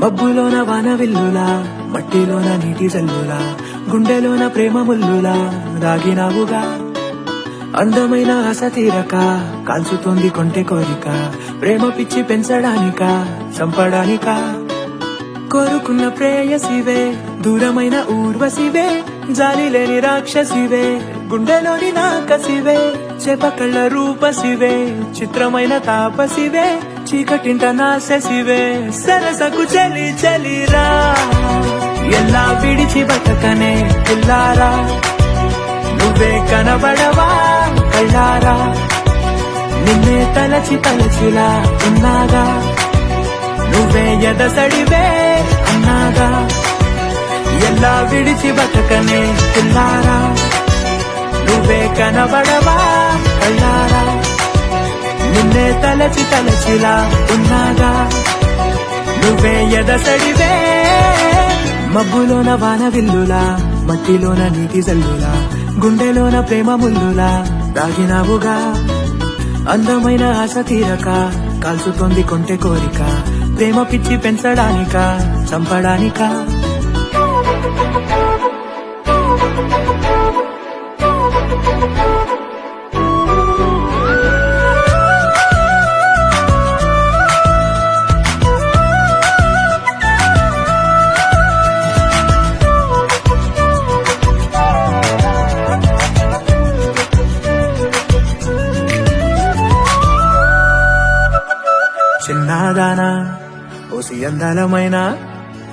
మబ్బులోన వాన విల్లులా, మట్టిలోన నీటి జల్లులా, గుండెలోన ప్రేమ ముల్లులా దాగినావుగా. అందమైన ఆశ తీరక కాల్చుతోంది కొంటె కోరిక, ప్రేమ పిచ్చి పెంచడానిక చంపడానిక. కోరుకున్న ప్రేయసివే, దూరమైన ఊర్వశివే, జాలి లేని రాక్షసివే, గుండెలోని నాకసివే, చేపకళ్ళ రూపసివే, చిత్రమైన తాపసివే, చీకటింట నాశసివే, సరసకు చలి చలిరా, ఎలా విడిచి బతకనే పిల్లారా, నువ్వే కనబడవా కళ్ళారా, నిన్నే తలచి తలచిలా ఉన్నాగా, నువ్వే ఎదసడివే అన్నాగా, ఎలా విడిచి బతకనే పిల్లారా, నువ్వే కనబడవా కళ్ళారా, నిన్నే తలచి తలచిలా ఉన్నాగా, నువ్వే ఎదసడివే. మబ్బులోన వాన విల్లులా, మట్టిలోన నీటి జల్లులా, గుండెలోన ప్రేమ ముల్లులా దాగినావుగా. అందమైన ఆశ తీరక కాల్చుతోంది కొంటె కోరిక, ప్రేమ పిచ్చి పెంచడానిక చంపడానిక. చిన్నదానా ఓసి అందలమైన